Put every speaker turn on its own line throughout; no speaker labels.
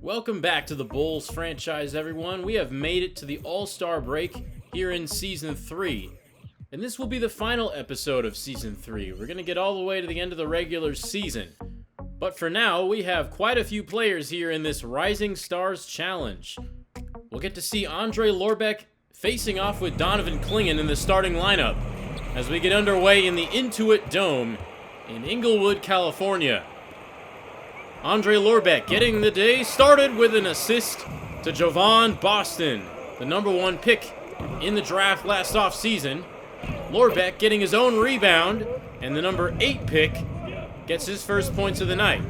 Welcome back to the Bulls franchise, everyone. We have made it to the All-Star break here in Season 3. And this will be the final episode of Season 3. We're going to get all the way to the end of the regular season. But for now, we have quite a few players here in this Rising Stars Challenge. We'll get to see Andre Lorbeck facing off with Donovan Clingan in the starting lineup as we get underway in the Intuit Dome in Inglewood, California. Andre Lorbeck getting the day started with an assist to Jovan Boston, the number 1 pick in the draft last offseason. Lorbeck getting his own rebound, and the number 8 pick gets his first points of the night.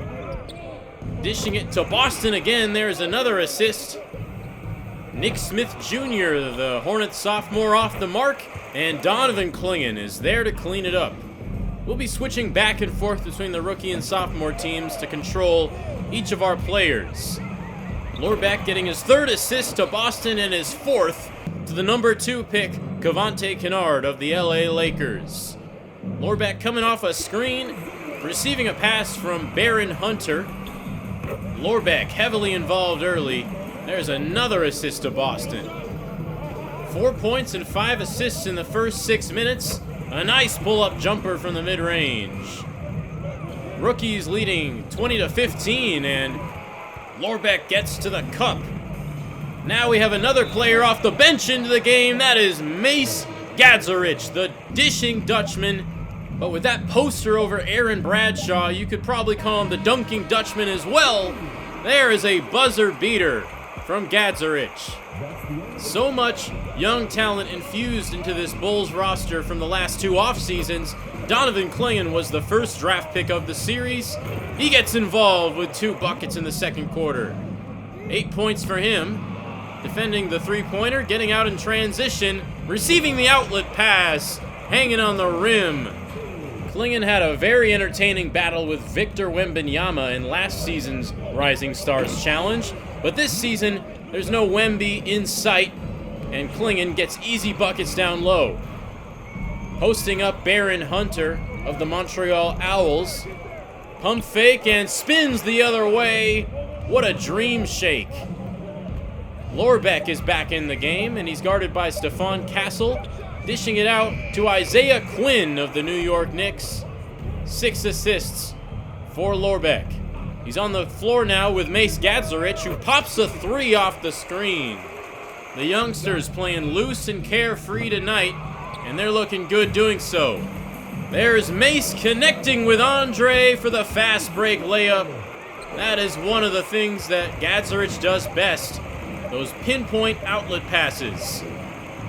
Dishing it to Boston again, there's another assist. Nick Smith Jr., the Hornets sophomore, off the mark, and Donovan Clingan is there to clean it up. We'll be switching back and forth between the rookie and sophomore teams to control each of our players. Lorbeck getting his 3rd assist to Boston and his 4th to the number 2 pick, Cavante Kennard of the LA Lakers. Lorbeck coming off a screen, receiving a pass from Baron Hunter. Lorbeck heavily involved early. There's another assist to Boston. 4 points and 5 assists in the first 6 minutes. A nice pull-up jumper from the mid-range. Rookies leading 20-15, and Lorbeck gets to the cup. Now we have another player off the bench into the game. That is Mace Gadzarich, the dishing Dutchman. But with that poster over Aaron Bradshaw, you could probably call him the dunking Dutchman as well. There is a buzzer beater from Gadzarich. So much young talent infused into this Bulls roster from the last 2 off seasons. Donovan Clingan was the first draft pick of the series. He gets involved with 2 buckets in the second quarter. 8 points for him. Defending the three-pointer, getting out in transition, receiving the outlet pass, hanging on the rim. Clingan had a very entertaining battle with Victor Wembanyama in last season's Rising Stars Challenge, but this season, there's no Wemby in sight, and Clingan gets easy buckets down low. Posting up Baron Hunter of the Montreal Owls. Pump fake and spins the other way. What a dream shake. Lorbeck is back in the game, and he's guarded by Stephon Castle, dishing it out to Isaiah Quinn of the New York Knicks. 6 assists for Lorbeck. He's on the floor now with Mace Gadzarich, who pops a 3 off the screen. The youngsters playing loose and carefree tonight, and they're looking good doing so. There's Mace connecting with Andre for the fast break layup. That is one of the things that Gadzarich does best, those pinpoint outlet passes.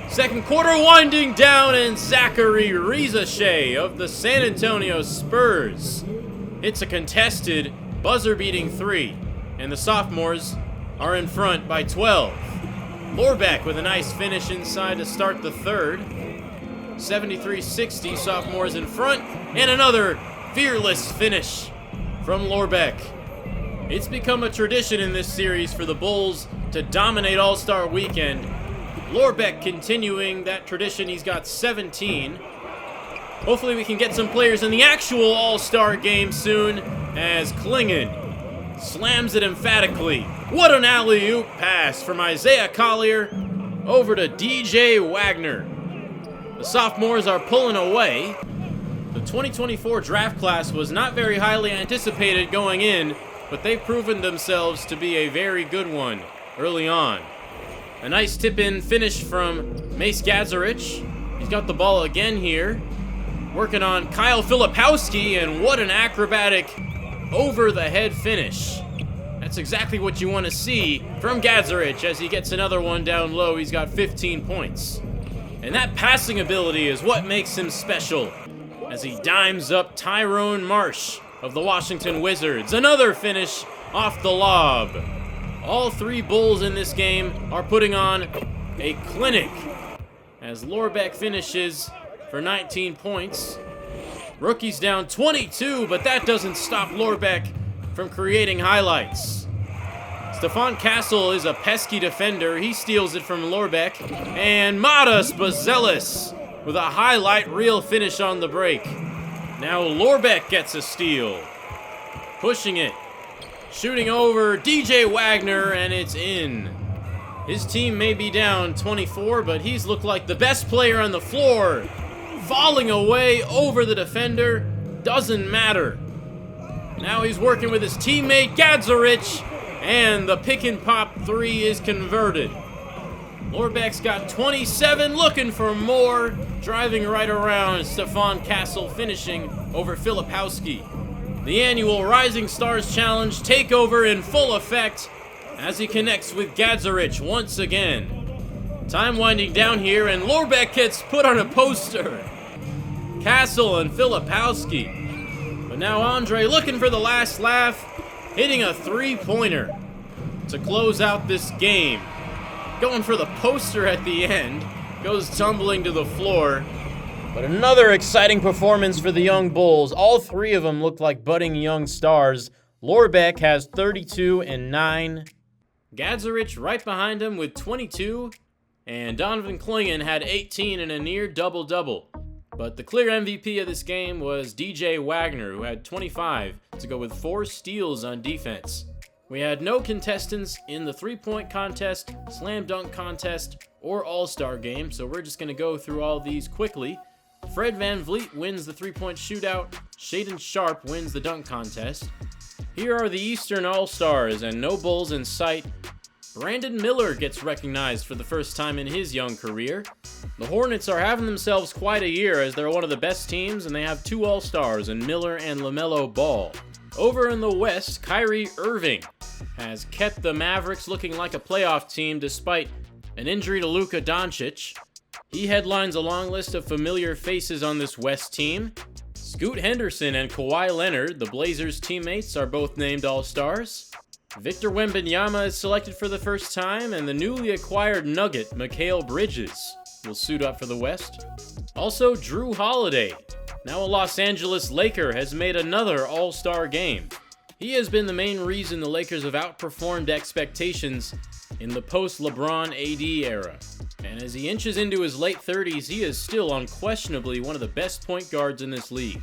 Second quarter winding down, and Zachary Rizachet of the San Antonio Spurs hits a contested buzzer-beating 3, and the sophomores are in front by 12. Lorbeck with a nice finish inside to start the third. 73-60, sophomores in front, and another fearless finish from Lorbeck. It's become a tradition in this series for the Bulls to dominate All-Star Weekend. Lorbeck continuing that tradition. He's got 17. Hopefully we can get some players in the actual All-Star game soon, as Clingan slams it emphatically. What an alley-oop pass from Isaiah Collier over to DJ Wagner. The sophomores are pulling away. The 2024 draft class was not very highly anticipated going in, but they've proven themselves to be a very good one early on. A nice tip-in finish from Mace Gadzarich. He's got the ball again here. Working on Kyle Filipowski, and what an acrobatic over-the-head finish. That's exactly what you want to see from Gadzarich as he gets another one down low. He's got 15 points. And that passing ability is what makes him special as he dimes up Tyrone Marsh of the Washington Wizards. Another finish off the lob. All 3 Bulls in this game are putting on a clinic as Lorbeck finishes for 19 points. Rookie's down 22, but that doesn't stop Lorbeck from creating highlights. Stephon Castle is a pesky defender. He steals it from Lorbeck. And Matas Bazelis with a highlight reel finish on the break. Now Lorbeck gets a steal. Pushing it. Shooting over DJ Wagner, and it's in. His team may be down 24, but he's looked like the best player on the floor. Falling away over the defender, doesn't matter. Now he's working with his teammate Gadzarich, and the pick and pop three is converted. Lorbeck's got 27, looking for more. Driving right around, Stefan Castle finishing over Filipowski. The annual Rising Stars Challenge takeover in full effect as he connects with Gadzarich once again. Time winding down here, and Lorbeck gets put on a poster. Castle and Filipowski. But now Andre looking for the last laugh, hitting a three-pointer to close out this game. Going for the poster at the end, goes tumbling to the floor. But another exciting performance for the young Bulls. All three of them look like budding young stars. Lorbeck has 32 and 9. Gadzarich right behind him with 22. And Donovan Clingan had 18 and a near double-double. But the clear MVP of this game was DJ Wagner, who had 25 to go with 4 steals on defense. We had no contestants in the three-point contest, slam dunk contest, or all-star game, so we're just going to go through all these quickly. Fred VanVleet wins the three-point shootout. Shaedon Sharpe wins the dunk contest. Here are the Eastern All-Stars, and no Bulls in sight. Brandon Miller gets recognized for the first time in his young career. The Hornets are having themselves quite a year as they're one of the best teams, and they have 2 All-Stars in Miller and LaMelo Ball. Over in the West, Kyrie Irving has kept the Mavericks looking like a playoff team despite an injury to Luka Doncic. He headlines a long list of familiar faces on this West team. Scoot Henderson and Kawhi Leonard, the Blazers' teammates, are both named All-Stars. Victor Wembanyama is selected for the first time, and the newly acquired Nugget, Mikal Bridges, will suit up for the West. Also, Drew Holiday, now a Los Angeles Laker, has made another All-Star game. He has been the main reason the Lakers have outperformed expectations in the post-LeBron AD era. And as he inches into his late 30s, he is still unquestionably one of the best point guards in this league.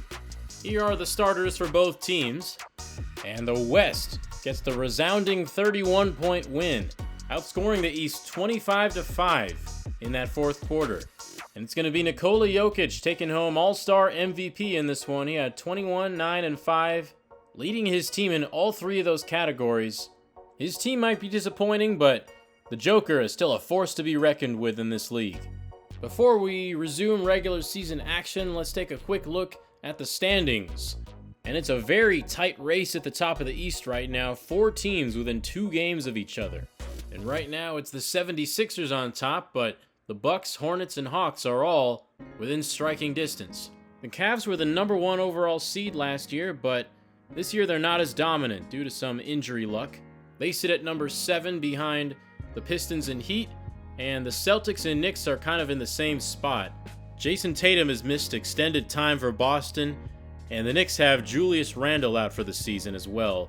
Here are the starters for both teams. And the West gets the resounding 31-point win, outscoring the East 25-5 in that fourth quarter. And it's going to be Nikola Jokic taking home All-Star MVP in this one. He had 21, 9, and 5, leading his team in all 3 of those categories. His team might be disappointing, but the Joker is still a force to be reckoned with in this league. Before we resume regular season action, let's take a quick look at the standings. And it's a very tight race at the top of the East right now. 4 teams within 2 games of each other. And right now it's the 76ers on top, but the Bucks, Hornets, and Hawks are all within striking distance. The Cavs were the number 1 overall seed last year, but this year they're not as dominant due to some injury luck. They sit at number 7 behind the Pistons and Heat, and the Celtics and Knicks are kind of in the same spot. Jason Tatum has missed extended time for Boston, and the Knicks have Julius Randle out for the season as well.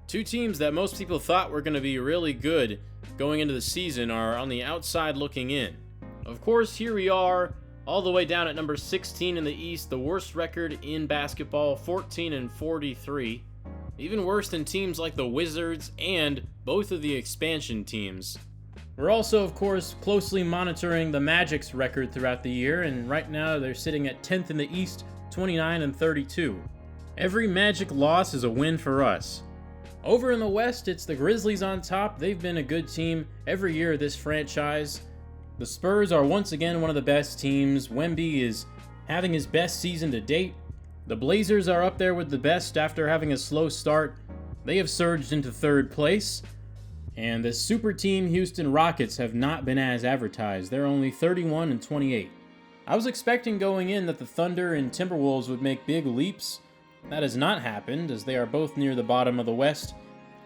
2 teams that most people thought were going to be really good going into the season are on the outside looking in. Of course, here we are, all the way down at number 16 in the East, the worst record in basketball, 14-43. Even worse than teams like the Wizards and both of the expansion teams. We're also, of course, closely monitoring the Magic's record throughout the year, and right now they're sitting at 10th in the East, 29-32. Every Magic loss is a win for us. Over in the West, it's the Grizzlies on top. They've been a good team every year of this franchise. The Spurs are once again one of the best teams. Wemby is having his best season to date. The Blazers are up there with the best after having a slow start. They have surged into 3rd place. And the super team Houston Rockets have not been as advertised. They're only 31-28. I was expecting going in that the Thunder and Timberwolves would make big leaps. That has not happened, as they are both near the bottom of the West.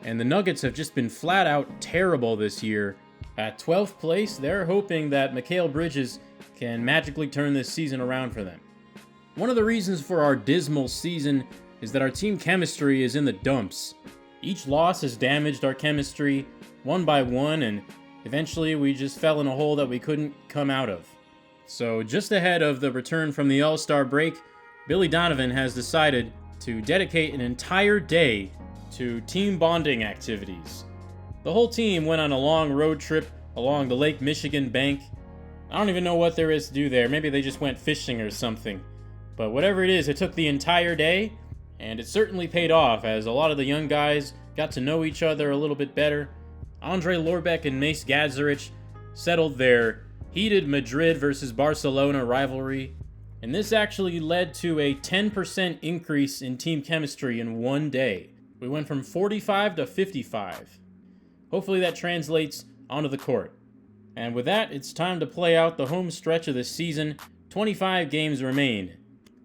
And the Nuggets have just been flat out terrible this year. At 12th place, they're hoping that Mikal Bridges can magically turn this season around for them. One of the reasons for our dismal season is that our team chemistry is in the dumps. Each loss has damaged our chemistry one by one, and eventually we just fell in a hole that we couldn't come out of. So just ahead of the return from the All-Star break, Billy Donovan has decided to dedicate an entire day to team bonding activities. The whole team went on a long road trip along the Lake Michigan bank. I don't even know what there is to do there. Maybe they just went fishing or something. But whatever it is, it took the entire day, and it certainly paid off as a lot of the young guys got to know each other a little bit better. Andre Lorbeck and Mace Gadzurich settled their heated Madrid versus Barcelona rivalry, and this actually led to a 10% increase in team chemistry in one day. We went from 45 to 55. Hopefully that translates onto the court. And with that, it's time to play out the home stretch of the season. 25 games remain.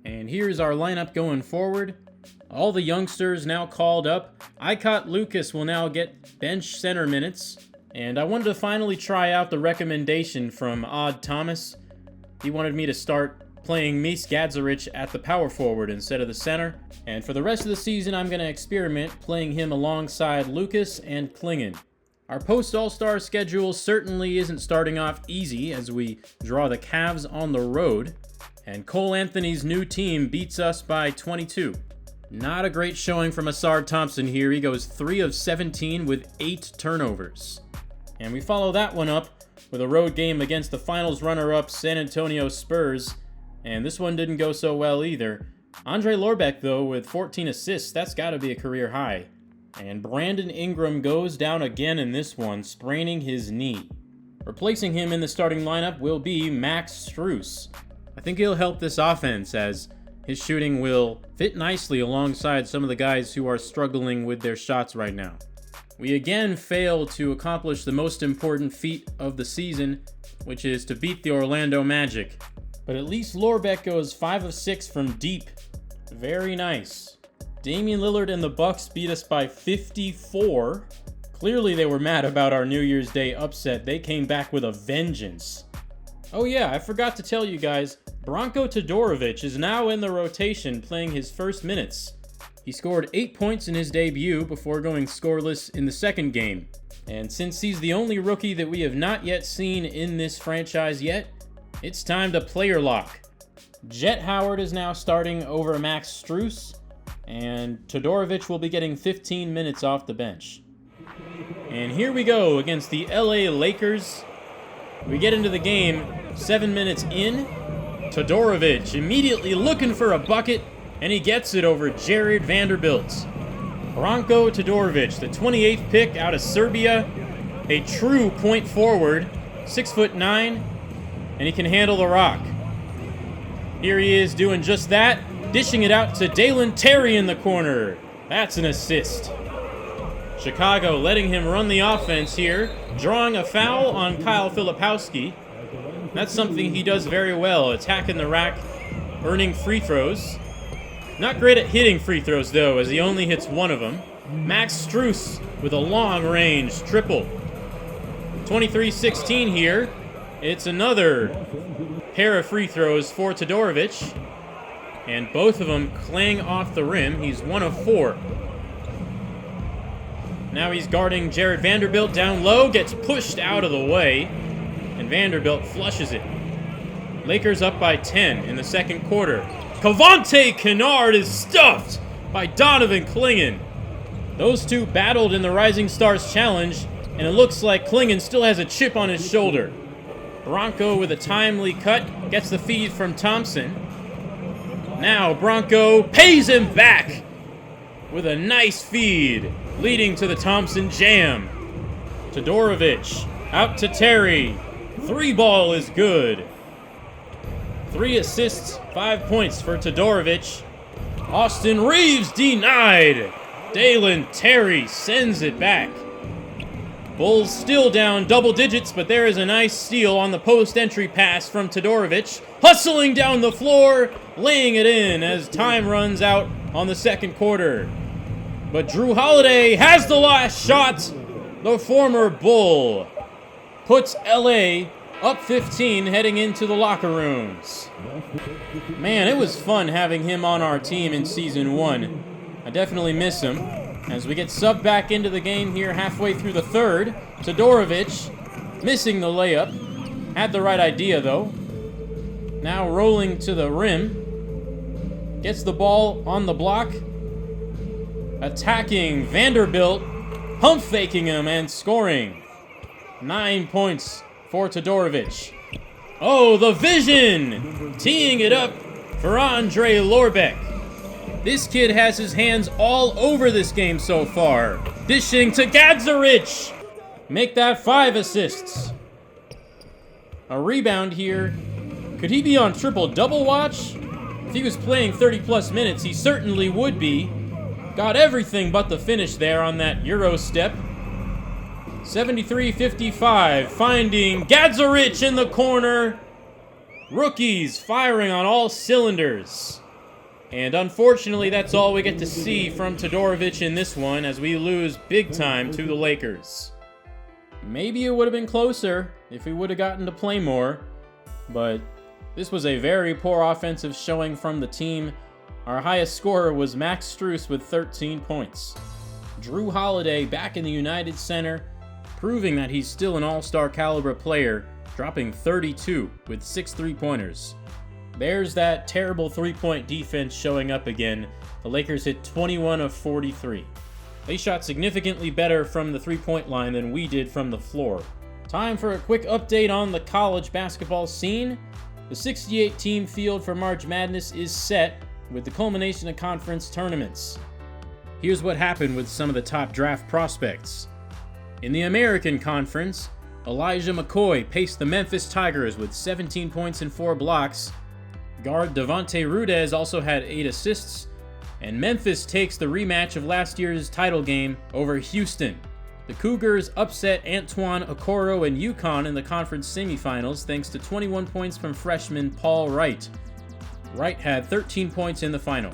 And here's our lineup going forward. All the youngsters now called up. Icott Lucas will now get bench center minutes. And I wanted to finally try out the recommendation from Odd Thomas. He wanted me to start playing Mace Gadzurich at the power forward instead of the center. And for the rest of the season, I'm going to experiment playing him alongside Lucas and Klingon. Our post-All-Star schedule certainly isn't starting off easy as we draw the Cavs on the road. And Cole Anthony's new team beats us by 22. Not a great showing from Asard Thompson here. He goes 3 of 17 with 8 turnovers. And we follow that one up with a road game against the finals runner-up San Antonio Spurs. And this one didn't go so well either. Andre Lorbeck, though, with 14 assists, that's got to be a career high. And Brandon Ingram goes down again in this one, spraining his knee. Replacing him in the starting lineup will be Max Strus. I think he'll help this offense as his shooting will fit nicely alongside some of the guys who are struggling with their shots right now. We again fail to accomplish the most important feat of the season, which is to beat the Orlando Magic. But at least Lorbeck goes 5 of 6 from deep. Very nice. Damian Lillard and the Bucks beat us by 54. Clearly they were mad about our New Year's Day upset. They came back with a vengeance. Oh yeah, I forgot to tell you guys, Branko Todorovic is now in the rotation playing his first minutes. He scored 8 points in his debut before going scoreless in the second game. And since he's the only rookie that we have not yet seen in this franchise yet, it's time to player lock. Jet Howard is now starting over Max Strus, and Todorovic will be getting 15 minutes off the bench. And here we go against the LA Lakers. We get into the game 7 minutes in. Todorovic immediately looking for a bucket, and he gets it over Jared Vanderbilt. Branko Todorovic, the 28th pick out of Serbia, a true point forward, 6'9", and he can handle the rock. Here he is doing just that, dishing it out to Dalen Terry in the corner. That's an assist. Chicago letting him run the offense here, drawing a foul on Kyle Filipowski. That's something he does very well, attacking the rack, earning free throws. Not great at hitting free throws, though, as he only hits one of them. Max Strus with a long-range triple. 23-16 here. It's another pair of free throws for Todorovic, and both of them clang off the rim. He's 1 of 4. Now he's guarding Jared Vanderbilt down low, gets pushed out of the way, and Vanderbilt flushes it. Lakers up by 10 in the second quarter. Cavante Kennard is stuffed by Donovan Klingon. Those two battled in the Rising Stars Challenge, and it looks like Klingon still has a chip on his shoulder. Branko with a timely cut gets the feed from Thompson. Now Branko pays him back with a nice feed, leading to the Thompson jam. Todorovic out to Terry. 3 ball is good. 3 assists, 5 points for Todorovic. Austin Reeves denied. Dalen Terry sends it back. Bulls still down double digits, but there is a nice steal on the post-entry pass from Todorovic. Hustling down the floor, laying it in as time runs out on the second quarter. But Drew Holiday has the last shot. The former Bull puts LA up 15 heading into the locker rooms. Man, it was fun having him on our team in Season 1. I definitely miss him. As we get subbed back into the game here halfway through the third, Todorovic missing the layup. Had the right idea, though. Now rolling to the rim. Gets the ball on the block. attacking Vanderbilt, pump faking him and scoring. 9 points for Todorovic. Oh, the vision! Teeing it up for Andre Lorbeck. This kid has his hands all over this game so far. Dishing to Gadzarich. Make that 5 assists. A rebound here. Could he be on triple-double watch? If he was playing 30-plus minutes, he certainly would be. Got everything but the finish there on that Euro step. 73-55, finding Gadzarich in the corner. Rookies firing on all cylinders. And unfortunately, that's all we get to see from Todorovic in this one as we lose big time to the Lakers. Maybe it would have been closer if we would have gotten to play more, but this was a very poor offensive showing from the team. Our highest scorer was Max Strus with 13 points. Drew Holiday back in the United Center, proving that he's still an all-star caliber player, dropping 32 with 6 3-pointers. There's that terrible three-point defense showing up again. The Lakers hit 21 of 43. They shot significantly better from the three-point line than we did from the floor. Time for a quick update on the college basketball scene. The 68-team field for March Madness is set with the culmination of conference tournaments. Here's what happened with some of the top draft prospects. In the American Conference, Elijah McCoy paced the Memphis Tigers with 17 points and 4 blocks. Guard Devontae Rudez also had 8 assists, and Memphis takes the rematch of last year's title game over Houston. The Cougars upset Antoine Okoro and UConn in the conference semifinals thanks to 21 points from freshman Paul Wright. Wright had 13 points in the final.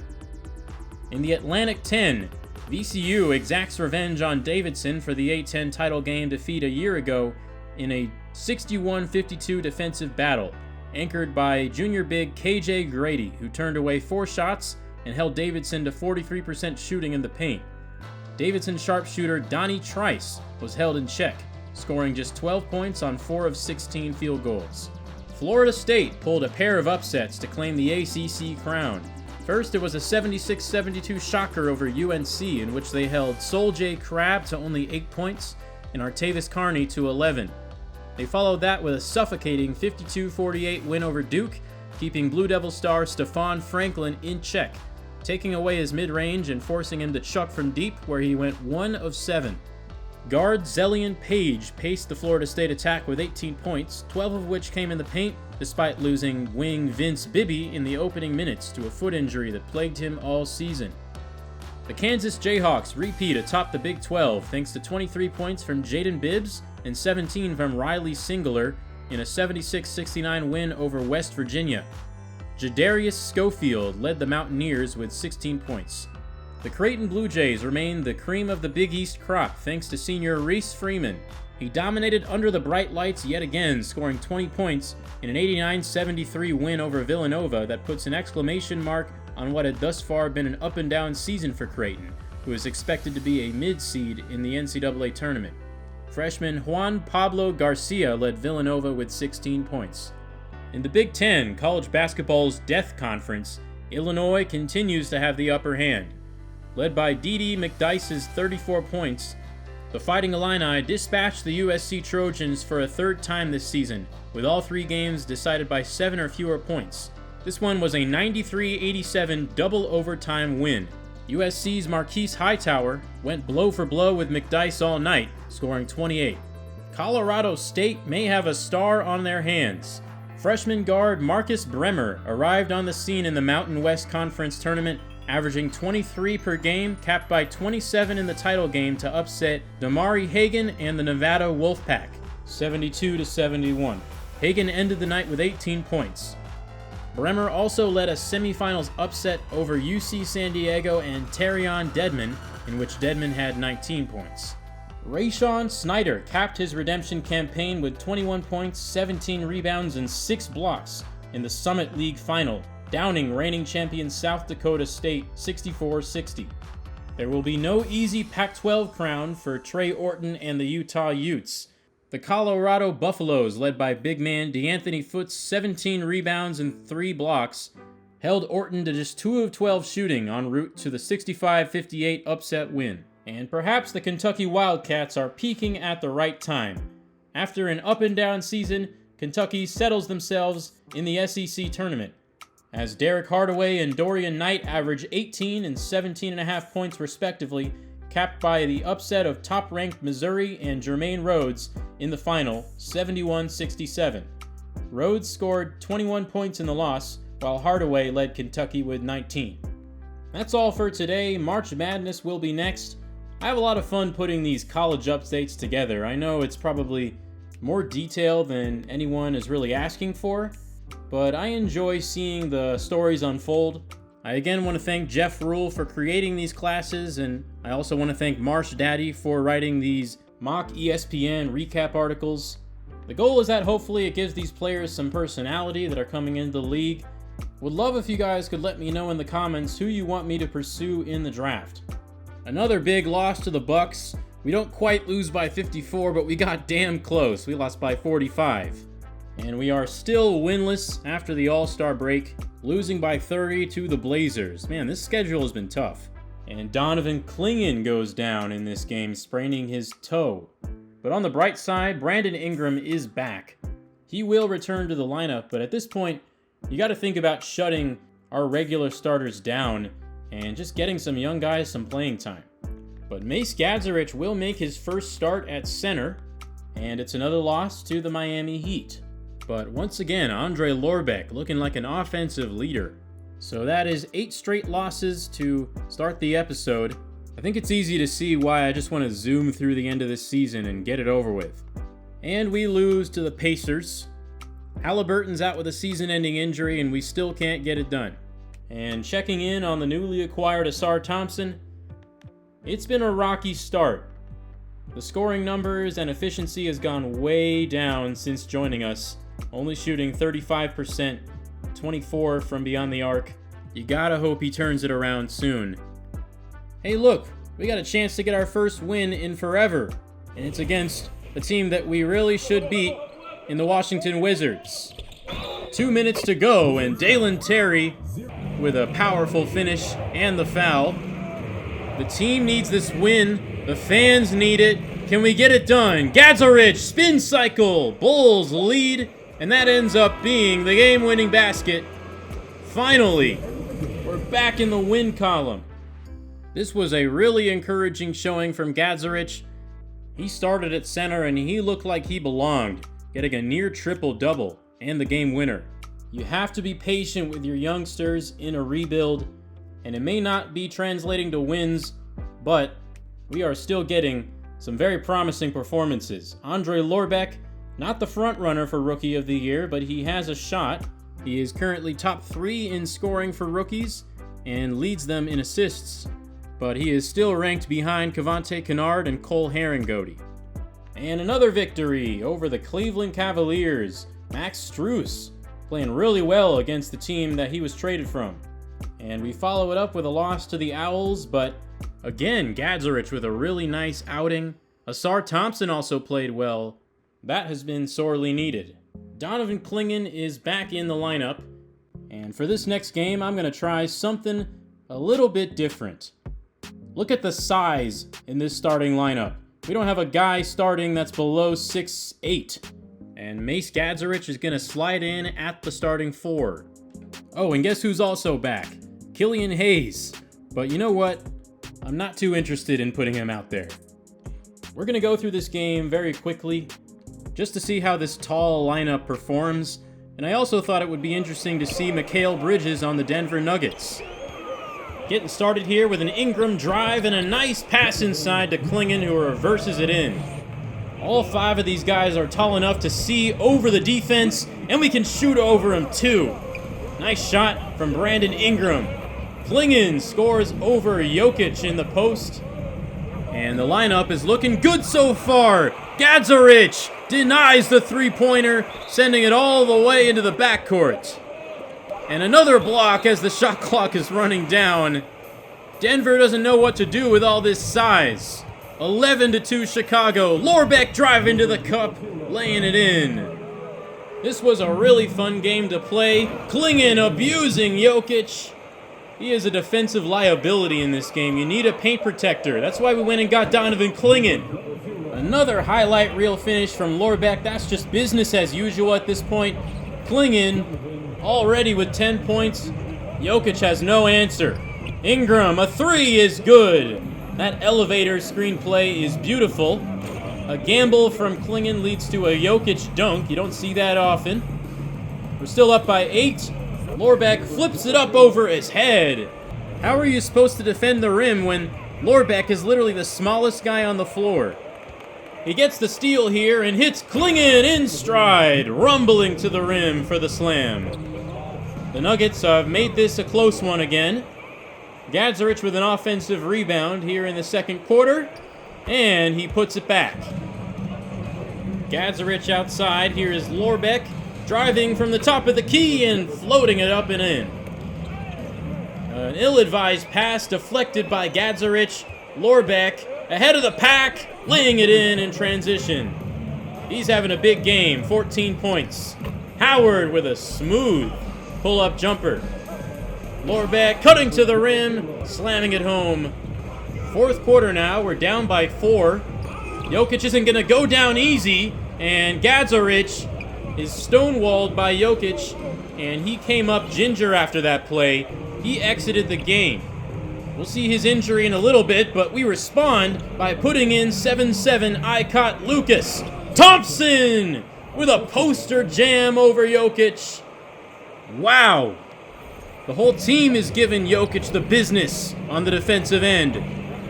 In the Atlantic 10, VCU exacts revenge on Davidson for the A-10 title game defeat a year ago in a 61-52 defensive battle, anchored by junior big KJ Grady, who turned away 4 shots and held Davidson to 43% shooting in the paint. Davidson sharpshooter Donnie Trice was held in check, scoring just 12 points on 4 of 16 field goals. Florida State pulled a pair of upsets to claim the ACC crown. First, it was a 76-72 shocker over UNC, in which they held Sol J. Crabb to only 8 points and Artavis Carney to 11. They followed that with a suffocating 52-48 win over Duke, keeping Blue Devil star Stephon Franklin in check, taking away his mid-range and forcing him to chuck from deep, where he went 1 of 7. Guard Zellian Page paced the Florida State attack with 18 points, 12 of which came in the paint, despite losing wing Vince Bibby in the opening minutes to a foot injury that plagued him all season. The Kansas Jayhawks repeat atop the Big 12 thanks to 23 points from Jaden Bibbs and 17 from Riley Singler in a 76-69 win over West Virginia. Jadarius Schofield led the Mountaineers with 16 points. The Creighton Blue Jays remained the cream of the Big East crop thanks to senior Reese Freeman. He dominated under the bright lights yet again, scoring 20 points in an 89-73 win over Villanova that puts an exclamation mark on what had thus far been an up-and-down season for Creighton, who is expected to be a mid-seed in the NCAA tournament. Freshman Juan Pablo Garcia led Villanova with 16 points. In the Big Ten, college basketball's death conference, Illinois continues to have the upper hand. Led by Dede McDyess's 34 points, the Fighting Illini dispatched the USC Trojans for a third time this season, with all 3 games decided by 7 or fewer points. This one was a 93-87 double overtime win. USC's Marquise Hightower went blow for blow with McDyess all night, scoring 28. Colorado State may have a star on their hands. Freshman guard Marcus Bremer arrived on the scene in the Mountain West Conference tournament, averaging 23 per game, capped by 27 in the title game to upset Damari Hagan and the Nevada Wolfpack, 72-71. Hagan ended the night with 18 points. Bremer also led a semifinals upset over UC San Diego and Terrion Dedman, in which Dedman had 19 points. Rayshawn Snyder capped his redemption campaign with 21 points, 17 rebounds, and 6 blocks in the Summit League final, downing reigning champion South Dakota State 64-60. There will be no easy Pac-12 crown for Trey Orton and the Utah Utes. The Colorado Buffaloes, led by big man DeAnthony Foote's 17 rebounds and 3 blocks, held Orton to just 2 of 12 shooting en route to the 65-58 upset win. And perhaps the Kentucky Wildcats are peaking at the right time. After an up-and-down season, Kentucky settles themselves in the SEC tournament, as Derek Hardaway and Dorian Knight average 18 and 17.5 points respectively, capped by the upset of top-ranked Missouri and Jermaine Rhodes in the final, 71-67. Rhodes scored 21 points in the loss, while Hardaway led Kentucky with 19. That's all for today. March Madness will be next. I have a lot of fun putting these college updates together. I know it's probably more detail than anyone is really asking for, but I enjoy seeing the stories unfold. I again want to thank Jeff Rule for creating these classes, and I also want to thank Marsh Daddy for writing these mock ESPN recap articles. The goal is that hopefully it gives these players some personality that are coming into the league. Would love if you guys could let me know in the comments who you want me to pursue in the draft. Another big loss to the Bucks. We don't quite lose by 54, but we got damn close. We lost by 45. And we are still winless after the All-Star break, losing by 30 to the Blazers. Man, this schedule has been tough. And Donovan Clingan goes down in this game, spraining his toe. But on the bright side, Brandon Ingram is back. He will return to the lineup, but at this point, you got to think about shutting our regular starters down and just getting some young guys some playing time. But Mace Gadzarich will make his first start at center, and it's another loss to the Miami Heat. But once again, Andre Lorbeck looking like an offensive leader. So that is 8 straight losses to start the episode. I think it's easy to see why I just want to zoom through the end of this season and get it over with. And we lose to the Pacers. Halliburton's out with a season-ending injury, and we still can't get it done. And checking in on the newly acquired Asar Thompson, it's been a rocky start. The scoring numbers and efficiency has gone way down since joining us, only shooting 35%, 24 from beyond the arc. You gotta hope he turns it around soon. Hey look, we got a chance to get our first win in forever, and it's against a team that we really should beat in the Washington Wizards. 2 minutes to go, and Dalen Terry with a powerful finish and the foul. The team needs this win. The fans need it. Can we get it done? Gadzarich, spin cycle. Bulls lead, and that ends up being the game-winning basket. Finally, we're back in the win column. This was a really encouraging showing from Gadzarich. He started at center, and he looked like he belonged, getting a near triple-double and the game winner. You have to be patient with your youngsters in a rebuild, and it may not be translating to wins, but we are still getting some very promising performances. Andre Lorbeck, not the front runner for Rookie of the Year, but he has a shot. He is currently top 3 in scoring for rookies and leads them in assists, but he is still ranked behind Cavante Kennard and Cole Herringody. And another victory over the Cleveland Cavaliers. Max Strus playing really well against the team that he was traded from. And we follow it up with a loss to the Owls, but again, Gadzarich with a really nice outing. Asar Thompson also played well. That has been sorely needed. Donovan Clingan is back in the lineup, and for this next game, I'm going to try something a little bit different. Look at the size in this starting lineup. We don't have a guy starting that's below 6'8", and Mace Gadzarich is going to slide in at the starting 4. Oh, and guess who's also back? Killian Hayes. But you know what? I'm not too interested in putting him out there. We're going to go through this game very quickly, just to see how this tall lineup performs, and I also thought it would be interesting to see Mikal Bridges on the Denver Nuggets. Getting started here with an Ingram drive and a nice pass inside to Clingan, who reverses it in. All 5 of these guys are tall enough to see over the defense, and we can shoot over him too. Nice shot from Brandon Ingram. Clingan scores over Jokic in the post. And the lineup is looking good so far. Gadzarich denies the three-pointer, sending it all the way into the backcourt. And another block as the shot clock is running down. Denver doesn't know what to do with all this size. 11-2 Chicago. Lorbeck driving to the cup, laying it in. This was a really fun game to play. Klingon abusing Jokic. He is a defensive liability in this game. You need a paint protector. That's why we went and got Donovan Klingon. Another highlight reel finish from Lorbeck. That's just business as usual at this point. Klingon already with 10 points. Jokic has no answer. Ingram, a 3 is good. That elevator screenplay is beautiful. A gamble from Klingon leads to a Jokic dunk. You don't see that often. We're still up by 8. Lorbeck flips it up over his head. How are you supposed to defend the rim when Lorbeck is literally the smallest guy on the floor? He gets the steal here and hits Klingon in stride, rumbling to the rim for the slam. The Nuggets have made this a close one again. Gadzarich with an offensive rebound here in the second quarter, and he puts it back. Gadzarich outside. Here is Lorbeck driving from the top of the key and floating it up and in. An ill-advised pass deflected by Gadzarich. Lorbeck ahead of the pack, laying it in transition. He's having a big game, 14 points. Howard with a smooth pull-up jumper. Lorbeck cutting to the rim, slamming it home. Fourth quarter now, we're down by 4. Jokic isn't going to go down easy, and Gadzarich is stonewalled by Jokic, and he came up ginger after that play. He exited the game. We'll see his injury in a little bit, but we respond by putting in 7-7 Icot Lucas. Thompson with a poster jam over Jokic. Wow. The whole team is giving Jokic the business on the defensive end.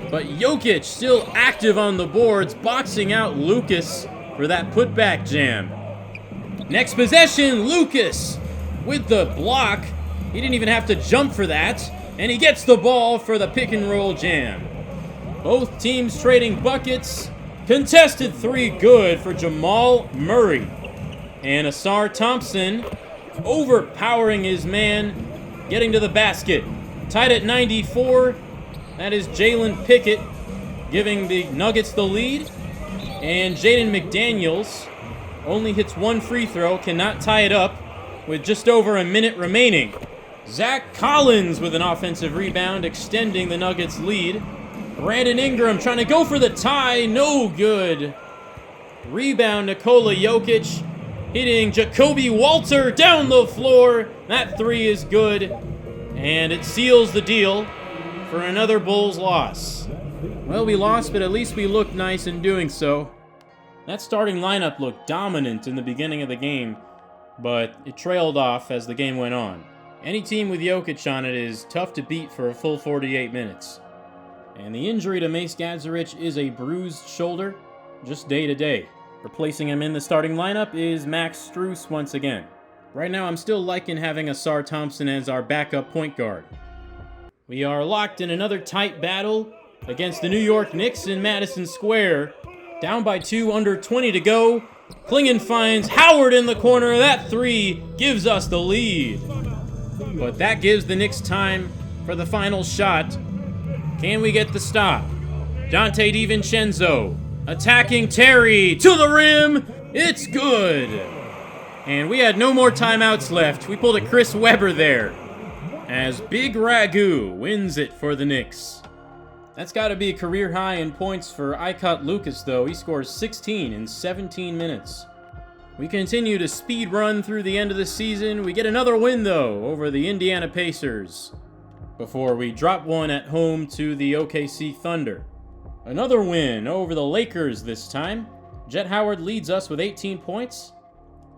But Jokic still active on the boards, boxing out Lucas for that putback jam. Next possession, Lucas with the block. He didn't even have to jump for that. And he gets the ball for the pick and roll jam. Both teams trading buckets. Contested 3 good for Jamal Murray. And Asar Thompson overpowering his man, getting to the basket. Tied at 94. That is Jalen Pickett giving the Nuggets the lead. And Jaden McDaniels only hits 1 free throw, cannot tie it up with just over a minute remaining. Zach Collins with an offensive rebound, extending the Nuggets' lead. Brandon Ingram trying to go for the tie, no good. Rebound, Nikola Jokic hitting Jacoby Walter down the floor. That 3 is good, and it seals the deal for another Bulls loss. Well, we lost, but at least we looked nice in doing so. That starting lineup looked dominant in the beginning of the game, but it trailed off as the game went on. Any team with Jokic on it is tough to beat for a full 48 minutes. And the injury to Mace Gadzarich is a bruised shoulder, just day to day. Replacing him in the starting lineup is Max Strus once again. Right now I'm still liking having Asar Thompson as our backup point guard. We are locked in another tight battle against the New York Knicks in Madison Square. Down by 2, under 20 to go. Klingon finds Howard in the corner. That 3 gives us the lead. But that gives the Knicks time for the final shot. Can we get the stop? Dante DiVincenzo attacking Terry to the rim. It's good. And we had no more timeouts left. We pulled a Chris Webber there as Big Ragu wins it for the Knicks. That's got to be a career high in points for Icot Lucas, though. He scores 16 in 17 minutes. We continue to speed run through the end of the season. We get another win, though, over the Indiana Pacers before we drop one at home to the OKC Thunder. Another win over the Lakers this time. Jet Howard leads us with 18 points.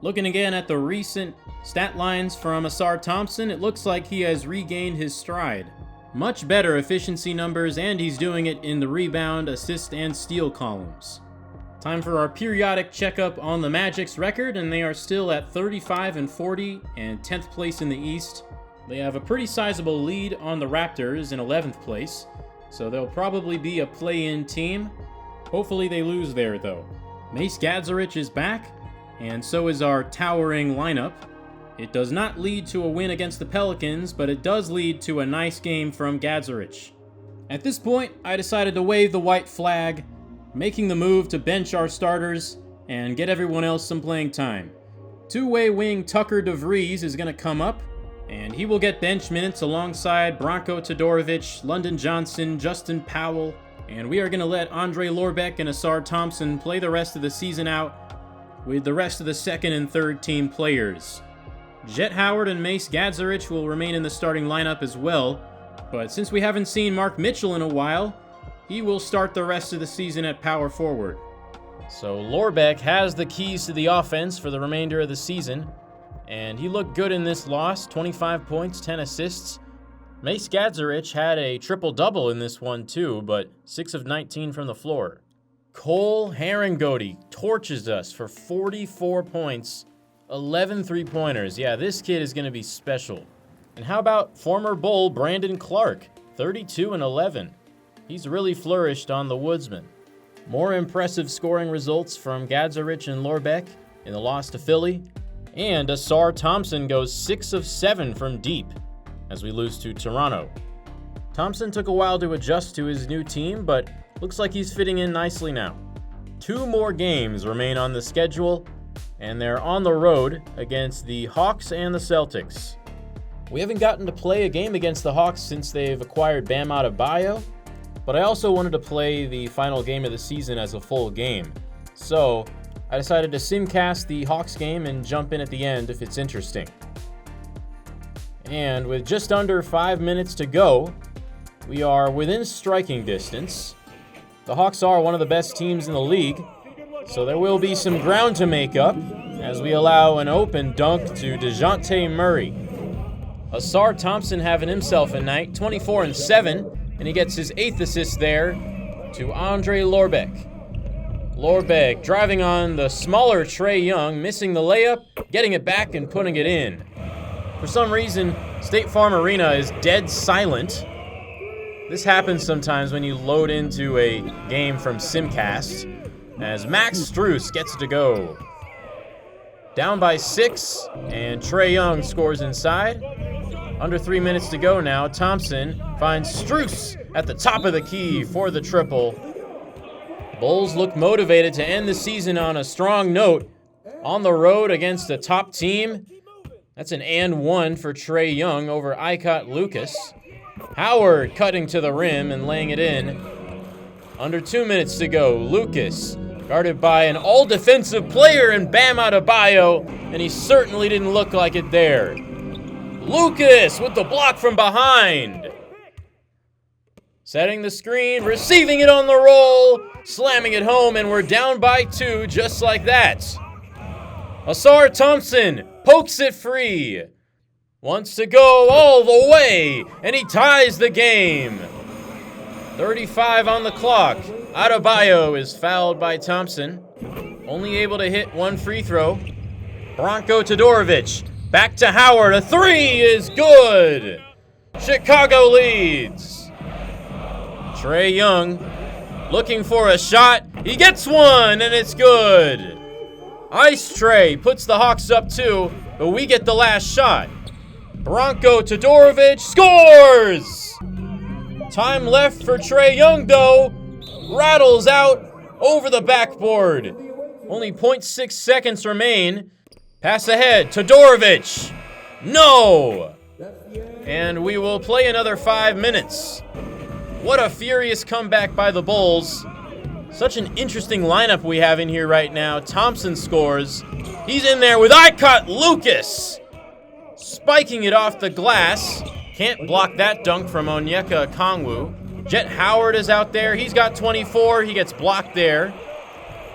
Looking again at the recent stat lines from Asar Thompson, it looks like he has regained his stride. Much better efficiency numbers, and he's doing it in the rebound, assist, and steal columns. Time for our periodic checkup on the Magic's record, and they are still at 35-40 and 10th place in the East. They have a pretty sizable lead on the Raptors in 11th place, so they'll probably be a play-in team. Hopefully they lose there, though. Mace Gadzarich is back, and so is our towering lineup. It does not lead to a win against the Pelicans, but it does lead to a nice game from Gadzarich. At this point, I decided to wave the white flag, making the move to bench our starters and get everyone else some playing time. Two-way wing Tucker DeVries is going to come up, and he will get bench minutes alongside Branko Todorovic, London Johnson, Justin Powell, and we are going to let Andre Lorbeck and Asar Thompson play the rest of the season out with the rest of the second and third team players. Jet Howard and Mace Gadzarich will remain in the starting lineup as well, but since we haven't seen Mark Mitchell in a while, he will start the rest of the season at power forward. So Lorbeck has the keys to the offense for the remainder of the season, and he looked good in this loss, 25 points, 10 assists. Mace Gadzarich had a triple-double in this one too, but 6 of 19 from the floor. Cole Herringody torches us for 44 points, 11 three-pointers. Yeah, this kid is going to be special. And how about former Bull Brandon Clark, 32 and 11. He's really flourished on the Woodsman. More impressive scoring results from Gadzarich and Lorbeck in the loss to Philly. And Asar Thompson goes 6 of 7 from deep as we lose to Toronto. Thompson took a while to adjust to his new team, but looks like he's fitting in nicely now. 2 more games remain on the schedule, and they're on the road against the Hawks and the Celtics. We haven't gotten to play a game against the Hawks since they've acquired Bam Adebayo, but I also wanted to play the final game of the season as a full game. So I decided to simcast the Hawks game and jump in at the end if it's interesting. And with just under 5 minutes to go, we are within striking distance. The Hawks are one of the best teams in the league, so there will be some ground to make up as we allow an open dunk to DeJounte Murray. Asar Thompson having himself a night, 24 and 7, and he gets his 8th assist there to Andre Lorbeck. Lorbeck driving on the smaller Trae Young, missing the layup, getting it back and putting it in. For some reason, State Farm Arena is dead silent. This happens sometimes when you load into a game from Simcast, as Max Strus gets to go. Down by 6, and Trae Young scores inside. Under 3 minutes to go now, Thompson finds Strus at the top of the key for the triple. Bulls look motivated to end the season on a strong note. On the road against a top team. That's an and one for Trae Young over Icot Lucas. Howard cutting to the rim and laying it in. Under 2 minutes to go, Lucas guarded by an all-defensive player in Bam Adebayo, and he certainly didn't look like it there. Lucas with the block from behind. Setting the screen, receiving it on the roll, slamming it home, and we're down by 2 just like that. Asar Thompson pokes it free. Wants to go all the way, and he ties the game. 35 on the clock. Adebayo is fouled by Thompson. Only able to hit 1 free throw. Branko Todorovic back to Howard. A 3 is good. Chicago leads. Trae Young looking for a shot. He gets one, and it's good. Ice Trae puts the Hawks up 2, but we get the last shot. Branko Todorovic scores! Time left for Trae Young, though. Rattles out over the backboard. Only 0.6 seconds remain. Pass ahead, Todorovic. No! And we will play another 5 minutes. What a furious comeback by the Bulls. Such an interesting lineup we have in here right now. Thompson scores. He's in there with Icot Lucas. Spiking it off the glass. Can't block that dunk from Onyeka Okongwu. Jet Howard is out there. He's got 24. He gets blocked there.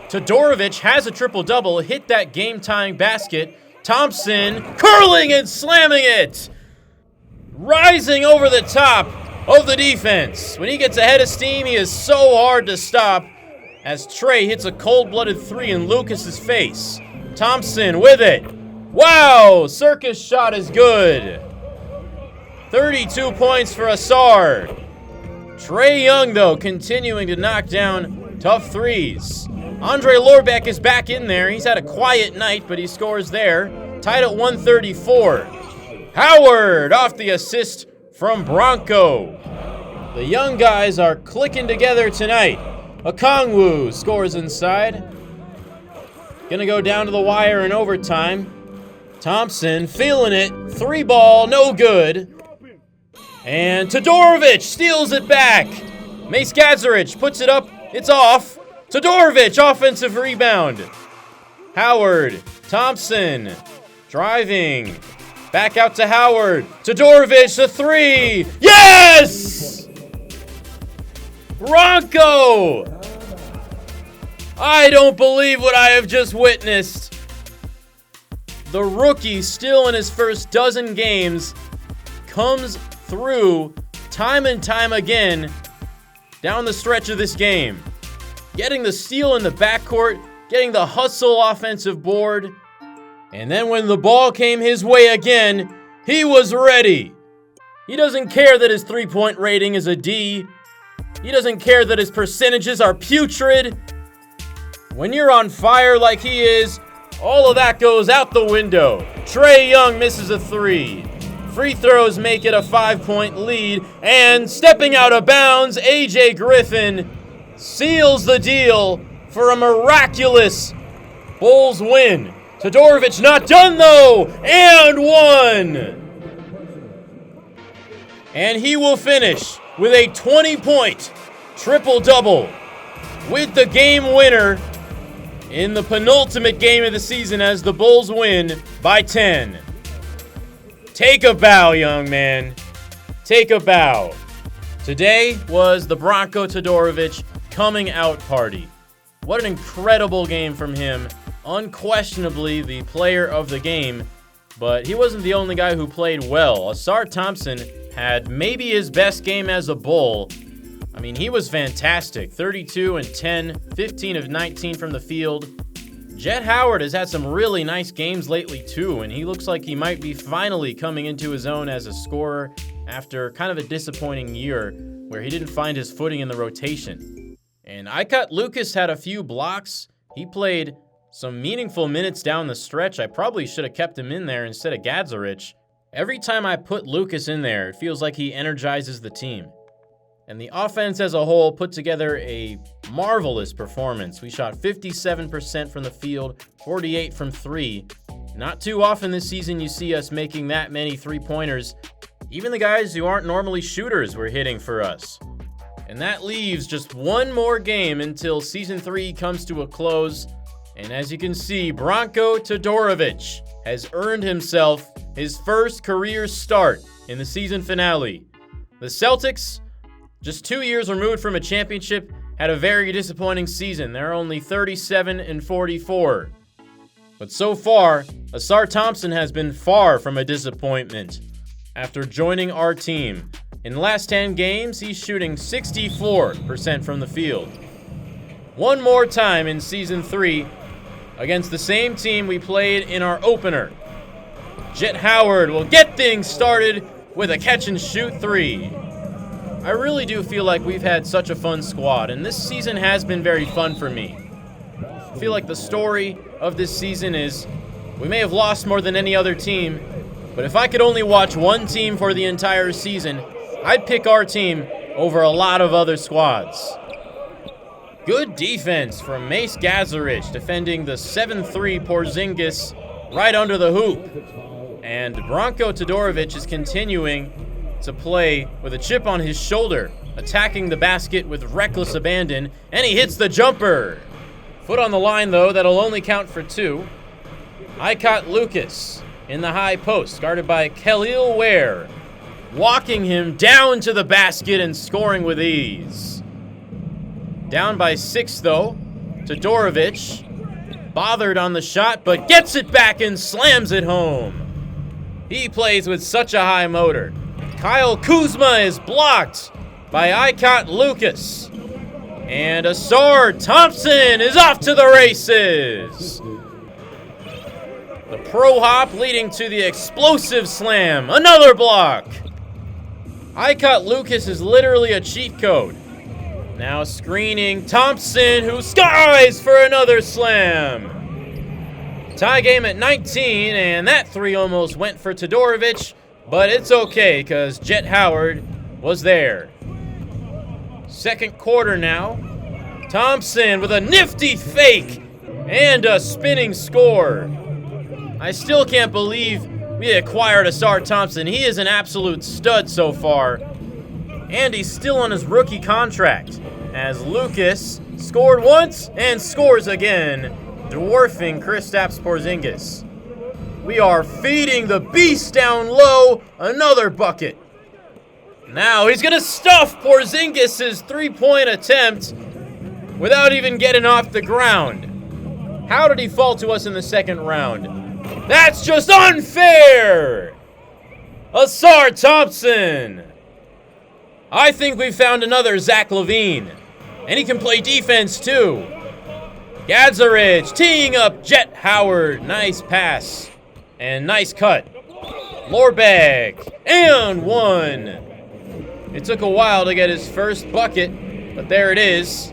Todorovic has a triple-double. Hit that game-tying basket. Thompson curling and slamming it. Rising over the top of the defense. When he gets ahead of steam, he is so hard to stop as Trae hits a cold-blooded 3 in Lucas's face. Thompson with it. Wow, circus shot is good. 32 points for Asar. Trae Young, though, continuing to knock down tough threes. Andre Lorbeck is back in there. He's had a quiet night, but he scores there. Tied at 134. Howard off the assist from Branko. The young guys are clicking together tonight. Okongwu scores inside. Gonna go down to the wire in overtime. Thompson feeling it. 3-ball, no good. And Todorovic steals it back. Mace Gadzarich puts it up. It's off. Todorovic, offensive rebound. Howard, Thompson, driving. Back out to Howard. Todorovic, the 3. Yes! Branko! I don't believe what I have just witnessed. The rookie, still in his first dozen games, comes through time and time again down the stretch of this game. Getting the steal in the backcourt, getting the hustle offensive board, and then when the ball came his way again, he was ready. He doesn't care that his three-point rating is a D. He doesn't care that his percentages are putrid. When you're on fire like he is, all of that goes out the window. Trae Young misses a 3. Free throws make it a 5-point lead, and stepping out of bounds, AJ Griffin seals the deal for a miraculous Bulls win. Todorovic not done though, and one! And he will finish with a 20-point triple-double with the game winner in the penultimate game of the season as the Bulls win by 10. Take a bow, young man. Take a bow. Today was the Branko Todorovic coming out party. What an incredible game from him. Unquestionably the player of the game, but he wasn't the only guy who played well. Ausar Thompson had maybe his best game as a Bull. I mean, he was fantastic. 32 and 10, 15 of 19 from the field. Jet Howard has had some really nice games lately too, and he looks like he might be finally coming into his own as a scorer after kind of a disappointing year where he didn't find his footing in the rotation. And Lucas had a few blocks. He played some meaningful minutes down the stretch. I probably should have kept him in there instead of Gadzarich. Every time I put Lucas in there, it feels like he energizes the team. And the offense as a whole put together a marvelous performance. We shot 57% from the field, 48 from 3. Not too often this season you see us making that many three-pointers. Even the guys who aren't normally shooters were hitting for us. And that leaves just one more game until Season 3 comes to a close. And as you can see, Branko Todorovic has earned himself his first career start in the season finale. The Celtics, just 2 years removed from a championship, had a very disappointing season. They're only 37 and 44. But so far, Ausar Thompson has been far from a disappointment. After joining our team, in the last 10 games, he's shooting 64% from the field. One more time in Season 3, against the same team we played in our opener. Jet Howard will get things started with a catch-and-shoot 3. I really do feel like we've had such a fun squad, and this season has been very fun for me. I feel like the story of this season is we may have lost more than any other team, but if I could only watch one team for the entire season, I'd pick our team over a lot of other squads. Good defense from Mace Gadzarich, defending the 7-3 Porzingis right under the hoop. And Branko Todorovic is continuing to play with a chip on his shoulder, attacking the basket with reckless abandon, and he hits the jumper. Foot on the line, though, that'll only count for 2. Lucas in the high post, guarded by Khalil Ware, walking him down to the basket and scoring with ease. Down by 6, though. Todorovic, bothered on the shot, but gets it back and slams it home. He plays with such a high motor. Kyle Kuzma is blocked by Lucas. And Ausar Thompson is off to the races. The pro hop leading to the explosive slam. Another block. Lucas is literally a cheat code. Now screening Thompson, who skies for another slam. Tie game at 19, and that 3 almost went for Todorovic, but it's okay because Jet Howard was there. Second quarter now. Thompson with a nifty fake and a spinning score. I still can't believe we acquired Asar Thompson. He is an absolute stud so far. And he's still on his rookie contract, as Lucas scored once and scores again, dwarfing Kristaps Porzingis. We are feeding the beast down low. Another bucket. Now he's going to stuff Porzingis' three-point attempt without even getting off the ground. How did he fall to us in the second round? That's just unfair! Asar Thompson! I think we found another Zach LaVine. And he can play defense too. Gadzarich teeing up Jet Howard. Nice pass. And nice cut. Lorbeck. And one. It took a while to get his first bucket, but there it is.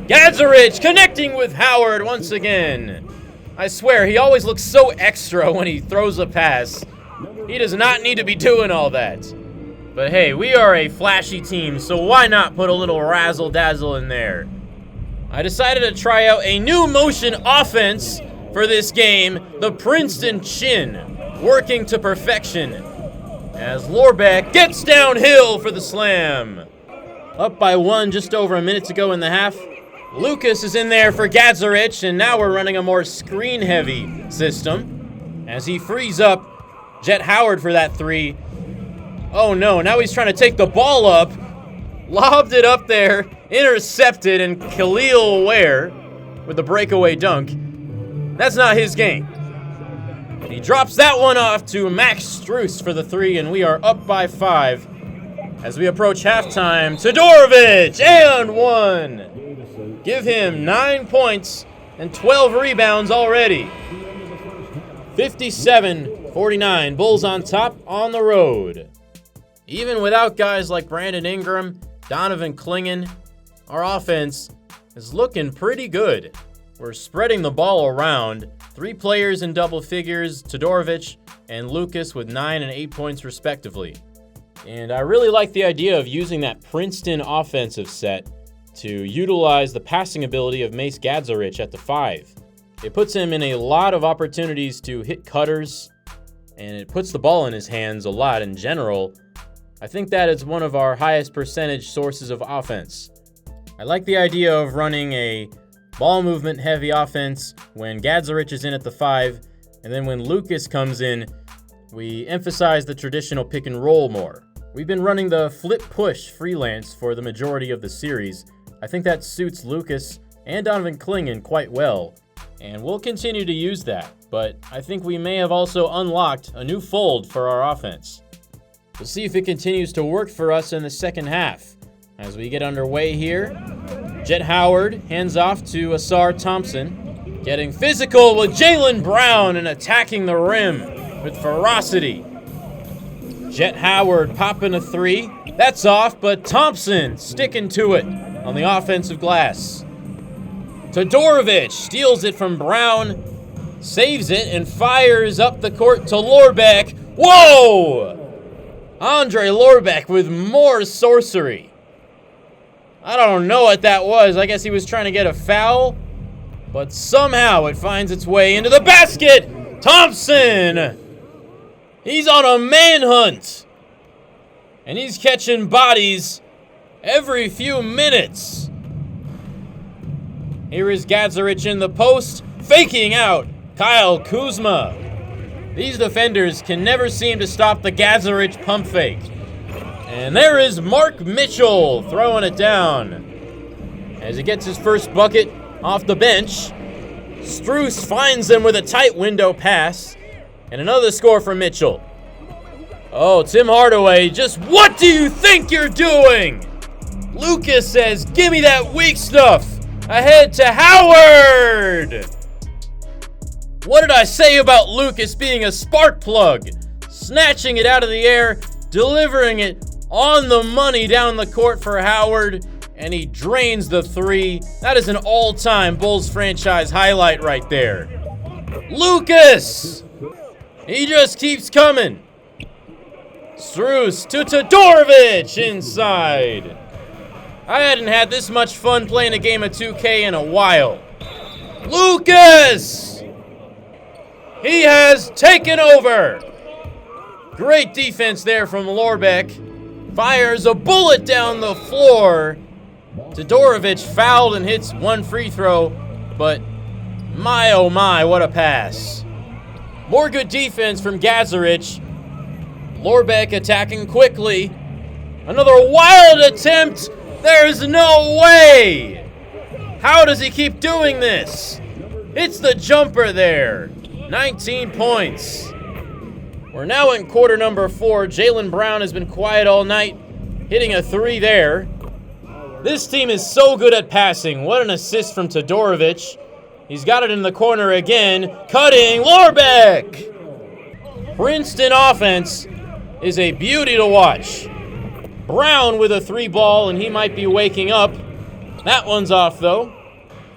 Gadzarich connecting with Howard once again. I swear, he always looks so extra when he throws a pass. He does not need to be doing all that. But hey, we are a flashy team, so why not put a little razzle-dazzle in there? I decided to try out a new motion offense for this game, the Princeton Chin, working to perfection. As Lorbeck gets downhill for the slam. Up by one, just over a minute to go in the half. Lucas is in there for Gadzarich, and now we're running a more screen-heavy system. As he frees up Jet Howard for that three. Oh no, now he's trying to take the ball up. Lobbed it up there, intercepted, and Khalil Ware with the breakaway dunk. That's not his game. He drops that one off to Max Strus for the three, and we are up by 5. As we approach halftime, Todorovic, and one. Give him 9 points and 12 rebounds already. 57-49, Bulls on top on the road. Even without guys like Brandon Ingram, Donovan Clingan, our offense is looking pretty good. We're spreading the ball around. 3 players in double figures, Todorovic and Lucas with 9 and 8 points respectively. And I really like the idea of using that Princeton offensive set to utilize the passing ability of Mace Gadzarich at the 5. It puts him in a lot of opportunities to hit cutters, and it puts the ball in his hands a lot in general. I think that is one of our highest percentage sources of offense. I like the idea of running a ball movement heavy offense when Gadzarich is in at the 5, and then when Lucas comes in, we emphasize the traditional pick and roll more. We've been running the flip push freelance for the majority of the series. I think that suits Lucas and Donovan Clingan quite well, and we'll continue to use that, but I think we may have also unlocked a new fold for our offense. We'll see if it continues to work for us in the second half. As we get underway here, Jet Howard hands off to Asar Thompson, getting physical with Jaylen Brown and attacking the rim with ferocity. Jet Howard popping a 3. That's off, but Thompson sticking to it on the offensive glass. Todorovic steals it from Brown, saves it, and fires up the court to Lorbeck. Whoa! Andre Lorbeck with more sorcery. I don't know what that was. I guess he was trying to get a foul, but somehow it finds its way into the basket. Thompson! He's on a manhunt, and he's catching bodies every few minutes. Here is Gadzarich in the post, faking out Kyle Kuzma. These defenders can never seem to stop the Gadzarich pump fake. And there is Mark Mitchell throwing it down. As he gets his first bucket off the bench, Strus finds him with a tight window pass. And another score for Mitchell. Oh, Tim Hardaway, just what do you think you're doing? Lucas says, give me that weak stuff. Ahead to Howard. What did I say about Lucas being a spark plug? Snatching it out of the air, delivering it on the money down the court for Howard, and he drains the 3. That is an all-time Bulls franchise highlight right there. Lucas! He just keeps coming. Strus to Todorovic inside. I hadn't had this much fun playing a game of 2K in a while. Lucas! He has taken over. Great defense there from Lorbeck. Fires a bullet down the floor. Todorovic fouled and hits one free throw, but my oh my, what a pass. More good defense from Gazarich. Lorbeck attacking quickly. Another wild attempt. There's no way. How does he keep doing this? It's the jumper there. 19 points. We're now in quarter number 4. Jaylen Brown has been quiet all night, hitting a 3 there. This team is so good at passing. What an assist from Todorovic. He's got it in the corner again. Cutting, Lorbeck! Princeton offense is a beauty to watch. Brown with a 3 ball, and he might be waking up. That one's off, though.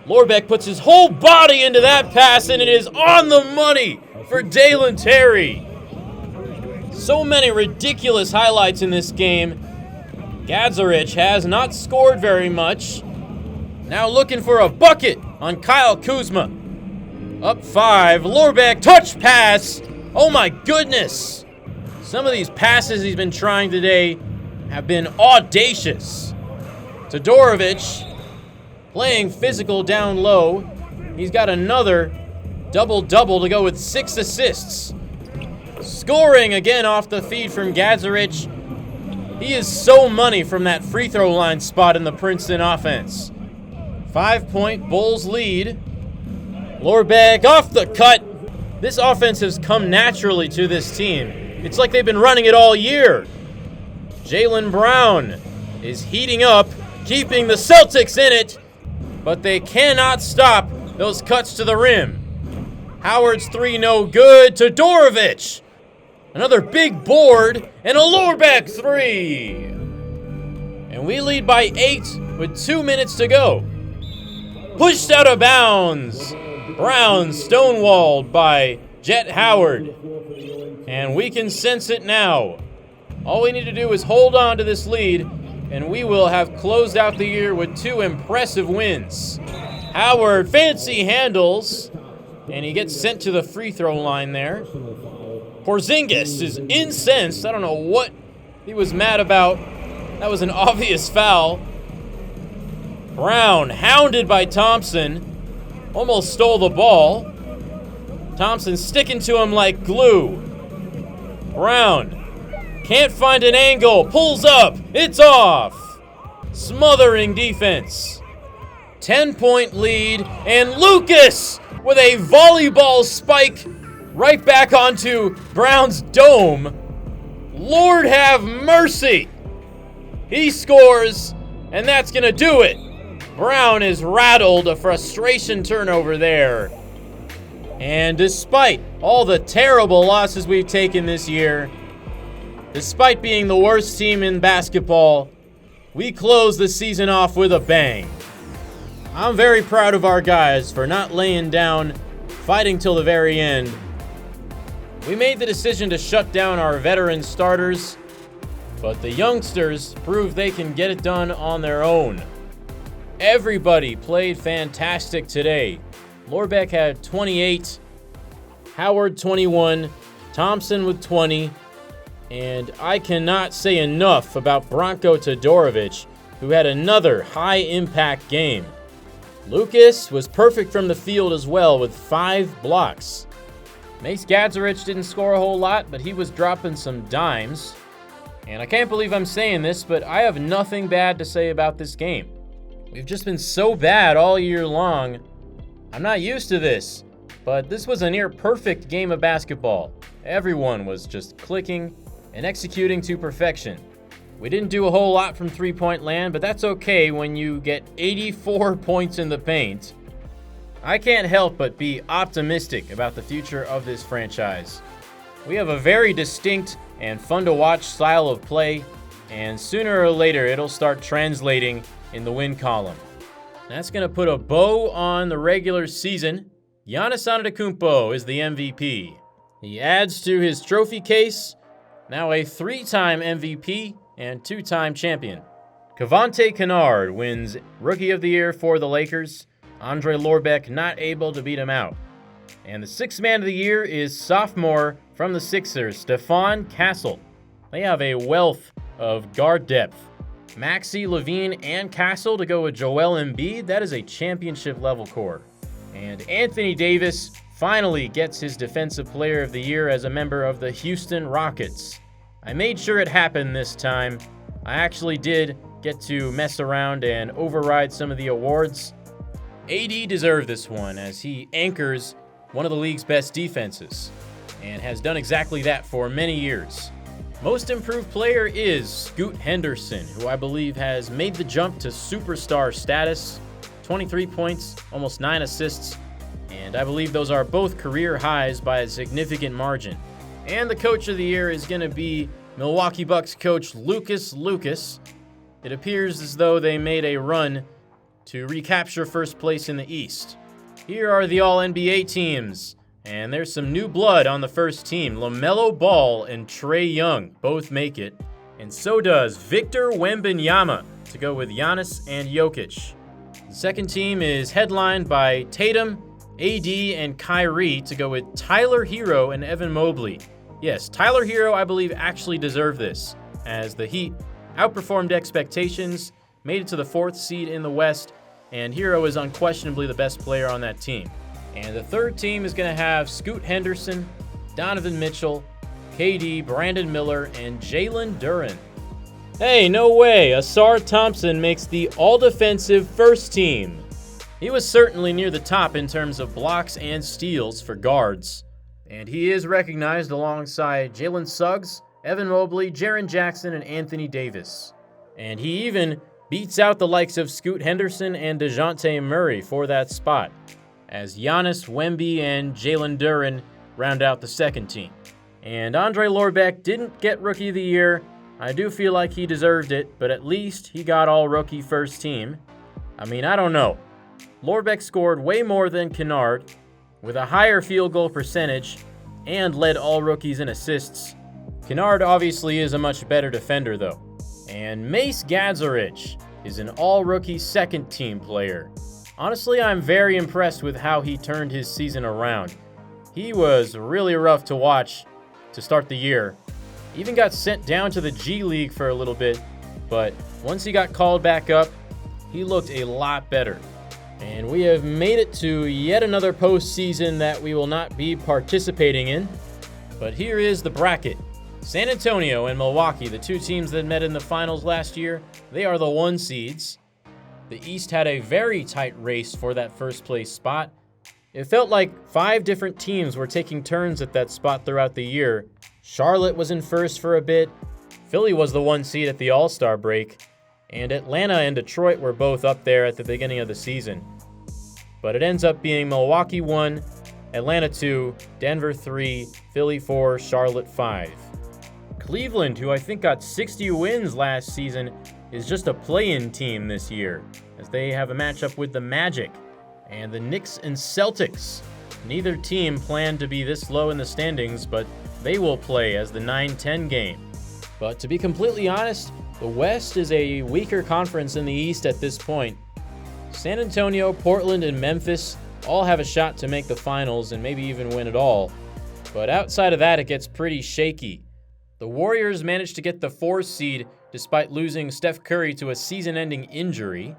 Lorbeck puts his whole body into that pass, and it is on the money for Dalen Terry. So many ridiculous highlights in this game. Gazarich has not scored very much. Now looking for a bucket on Kyle Kuzma. Up 5, Lorbeck, touch pass. Oh my goodness. Some of these passes he's been trying today have been audacious. Todorovic playing physical down low. He's got another double-double to go with 6 assists. Scoring again off the feed from Gazarich. He is so money from that free throw line spot in the Princeton offense. 5-point Bulls lead. Lorbeck off the cut. This offense has come naturally to this team. It's like they've been running it all year. Jaylen Brown is heating up, keeping the Celtics in it, but they cannot stop those cuts to the rim. Howard's 3 no good. Todorovic. Another big board, and a Lorbeck 3. And we lead by 8 with 2 minutes to go. Pushed out of bounds. Brown stonewalled by Jet Howard. And we can sense it now. All we need to do is hold on to this lead, and we will have closed out the year with 2 impressive wins. Howard, fancy handles, and he gets sent to the free throw line there. Porzingis is incensed. I don't know what he was mad about. That was an obvious foul. Brown, hounded by Thompson, almost stole the ball. Thompson sticking to him like glue. Brown can't find an angle, pulls up, it's off. Smothering defense. 10-point lead, and Lucas with a volleyball spike right back onto Brown's dome. Lord have mercy. He scores, and that's going to do it. Brown is rattled, a frustration turnover there. And despite all the terrible losses we've taken this year, despite being the worst team in basketball, we close the season off with a bang. I'm very proud of our guys for not laying down, fighting till the very end. We made the decision to shut down our veteran starters, but the youngsters proved they can get it done on their own. Everybody played fantastic today. Lorbeck had 28, Howard 21, Thompson with 20, and I cannot say enough about Branko Todorovic, who had another high-impact game. Lucas was perfect from the field as well with 5 blocks. Mace Gazarich didn't score a whole lot, but he was dropping some dimes. And I can't believe I'm saying this, but I have nothing bad to say about this game. We've just been so bad all year long. I'm not used to this, but this was a near perfect game of basketball. Everyone was just clicking and executing to perfection. We didn't do a whole lot from three-point land, but that's okay when you get 84 points in the paint. I can't help but be optimistic about the future of this franchise. We have a very distinct and fun-to-watch style of play, and sooner or later it'll start translating in the win column. That's going to put a bow on the regular season. Giannis Antetokounmpo is the MVP. He adds to his trophy case, now a 3-time MVP and 2-time champion. Cavante Kennard wins Rookie of the Year for the Lakers. Andre Lorbeck not able to beat him out. And the sixth man of the year is sophomore from the Sixers, Stephon Castle. They have a wealth of guard depth. Maxey, Levine, and Castle to go with Joel Embiid. That is a championship-level core. And Anthony Davis finally gets his Defensive Player of the Year as a member of the Houston Rockets. I made sure it happened this time. I actually did get to mess around and override some of the awards. AD deserved this one as he anchors one of the league's best defenses and has done exactly that for many years. Most improved player is Scoot Henderson, who I believe has made the jump to superstar status. 23 points, almost 9 assists, and I believe those are both career highs by a significant margin. And the coach of the year is going to be Milwaukee Bucks coach Lucas Lucas. It appears as though they made a run to recapture first place in the East. Here are the All-NBA teams. And there's some new blood on the first team. LaMelo Ball and Trae Young both make it. And so does Victor Wembanyama to go with Giannis and Jokic. The second team is headlined by Tatum, AD, and Kyrie to go with Tyler Hero and Evan Mobley. Yes, Tyler Hero, I believe, actually deserved this, as the Heat outperformed expectations, made it to the 4th seed in the West, and Hero is unquestionably the best player on that team. And the third team is going to have Scoot Henderson, Donovan Mitchell, KD, Brandon Miller, and Jalen Duren. Hey, no way! Asar Thompson makes the all-defensive first team. He was certainly near the top in terms of blocks and steals for guards. And he is recognized alongside Jalen Suggs, Evan Mobley, Jaren Jackson, and Anthony Davis. And he even beats out the likes of Scoot Henderson and DeJounte Murray for that spot, as Giannis, Wemby, and Jalen Duren round out the second team. And Andre Lorbeck didn't get Rookie of the Year. I do feel like he deserved it, but at least he got all-rookie first team. I mean, I don't know. Lorbeck scored way more than Kennard, with a higher field goal percentage, and led all rookies in assists. Kennard obviously is a much better defender, though. And Mace Gadzarich is an all-rookie second-team player. Honestly, I'm very impressed with how he turned his season around. He was really rough to watch to start the year. Even got sent down to the G League for a little bit, but once he got called back up, he looked a lot better. And we have made it to yet another postseason that we will not be participating in. But here is the bracket. San Antonio and Milwaukee, the two teams that met in the finals last year, they are the 1 seeds. The East had a very tight race for that first place spot. It felt like 5 different teams were taking turns at that spot throughout the year. Charlotte was in first for a bit. Philly was the 1 seed at the All-Star break. And Atlanta and Detroit were both up there at the beginning of the season. But it ends up being Milwaukee 1, Atlanta 2, Denver 3, Philly 4, Charlotte 5. Cleveland, who I think got 60 wins last season, is just a play-in team this year, as they have a matchup with the Magic and the Knicks and Celtics. Neither team planned to be this low in the standings, but they will play as the 9-10 game. But to be completely honest, the West is a weaker conference than the East at this point. San Antonio, Portland, and Memphis all have a shot to make the finals and maybe even win it all. But outside of that, it gets pretty shaky. The Warriors managed to get the 4th seed despite losing Steph Curry to a season-ending injury.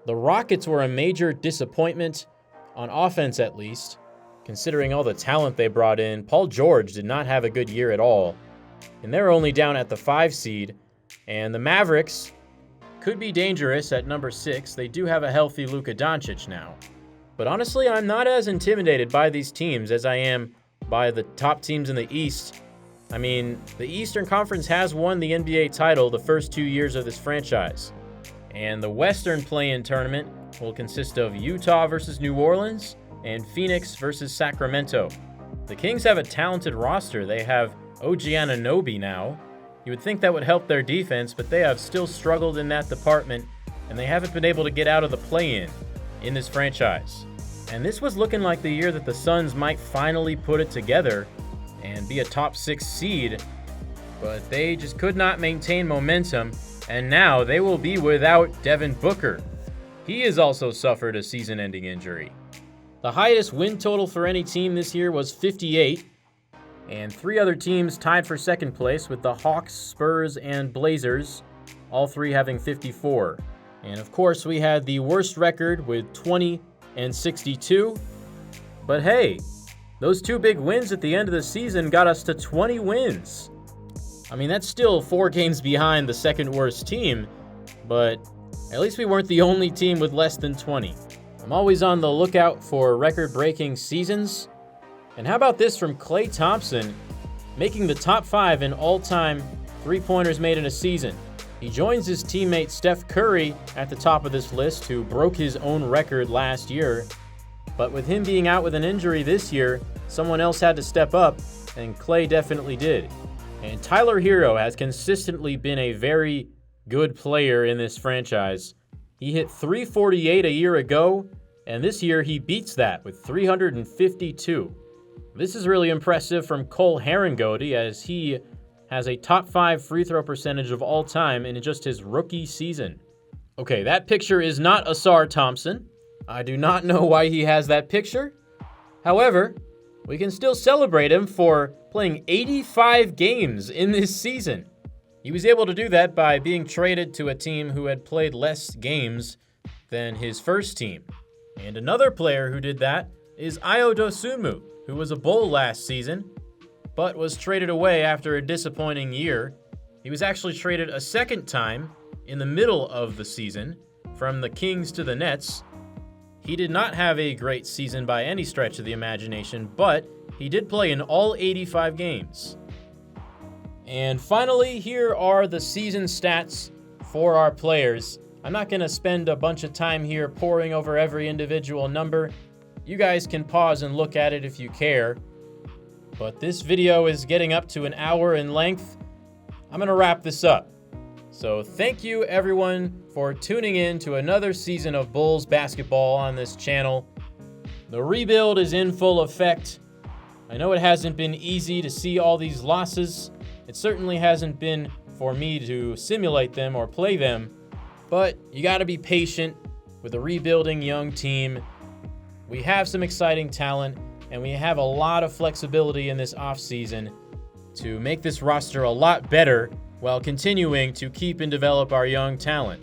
The Rockets were a major disappointment, on offense at least. Considering all the talent they brought in, Paul George did not have a good year at all. And they're only down at the 5 seed. And the Mavericks could be dangerous at number 6. They do have a healthy Luka Doncic now. But honestly, I'm not as intimidated by these teams as I am by the top teams in the East. I mean, the Eastern Conference has won the NBA title the first 2 years of this franchise. And the Western play-in tournament will consist of Utah versus New Orleans and Phoenix versus Sacramento. The Kings have a talented roster. They have OG Anunoby now. You would think that would help their defense, but they have still struggled in that department, and they haven't been able to get out of the play-in in this franchise. And this was looking like the year that the Suns might finally put it together and be a top 6 seed, but they just could not maintain momentum, and now they will be without Devin Booker. He has also suffered a season-ending injury. The highest win total for any team this year was 58, and 3 other teams tied for second place with the Hawks, Spurs, and Blazers, all 3 having 54. And of course, we had the worst record with 20 and 62. But hey, those 2 big wins at the end of the season got us to 20 wins. I mean, that's still 4 games behind the second worst team, but at least we weren't the only team with less than 20. I'm always on the lookout for record-breaking seasons. And how about this from Klay Thompson, making the top 5 in all-time three-pointers made in a season. He joins his teammate Steph Curry at the top of this list, who broke his own record last year. But with him being out with an injury this year, someone else had to step up, and Klay definitely did. And Tyler Hero has consistently been a very good player in this franchise. He hit 348 a year ago, and this year he beats that with 352. This is really impressive from Cole Herringody, as he has a top 5 free throw percentage of all time in just his rookie season. Okay, that picture is not Asar Thompson. I do not know why he has that picture. However, we can still celebrate him for playing 85 games in this season. He was able to do that by being traded to a team who had played less games than his first team. And another player who did that is Ayo Dosunmu, who was a Bull last season, but was traded away after a disappointing year. He was actually traded a second time in the middle of the season from the Kings to the Nets. He did not have a great season by any stretch of the imagination, but he did play in all 85 games. And finally, here are the season stats for our players. I'm not going to spend a bunch of time here poring over every individual number. You guys can pause and look at it if you care. But this video is getting up to an hour in length. I'm going to wrap this up. So thank you everyone for tuning in to another season of Bulls basketball on this channel. The rebuild is in full effect. I know it hasn't been easy to see all these losses. It certainly hasn't been for me to simulate them or play them. But you got to be patient with a rebuilding young team. We have some exciting talent, and we have a lot of flexibility in this offseason to make this roster a lot better while continuing to keep and develop our young talent.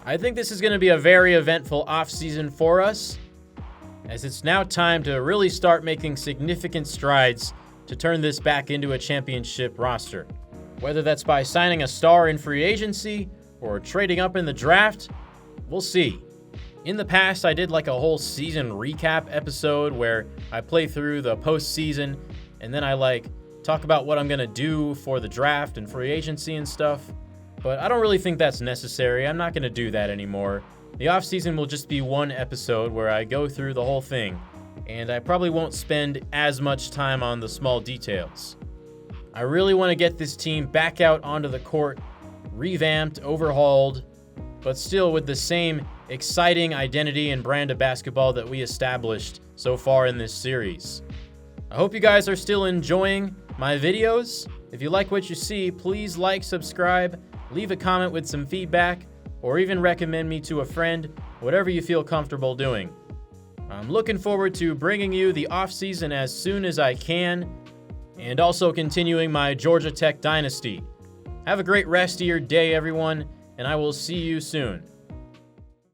I think this is going to be a very eventful offseason for us, as it's now time to really start making significant strides to turn this back into a championship roster. Whether that's by signing a star in free agency or trading up in the draft, we'll see. In the past, I did like a whole season recap episode where I play through the postseason and then I talk about what I'm going to do for the draft and free agency and stuff. But I don't really think that's necessary. I'm not going to do that anymore. The offseason will just be one episode where I go through the whole thing, and I probably won't spend as much time on the small details. I really want to get this team back out onto the court, revamped, overhauled, but still with the same exciting identity and brand of basketball that we established so far in this series. I hope you guys are still enjoying my videos. If you like what you see, please like, subscribe, leave a comment with some feedback, or even recommend me to a friend, whatever you feel comfortable doing. I'm looking forward to bringing you the offseason as soon as I can, and also continuing my Georgia Tech dynasty. Have a great rest of your day, everyone, and I will see you soon.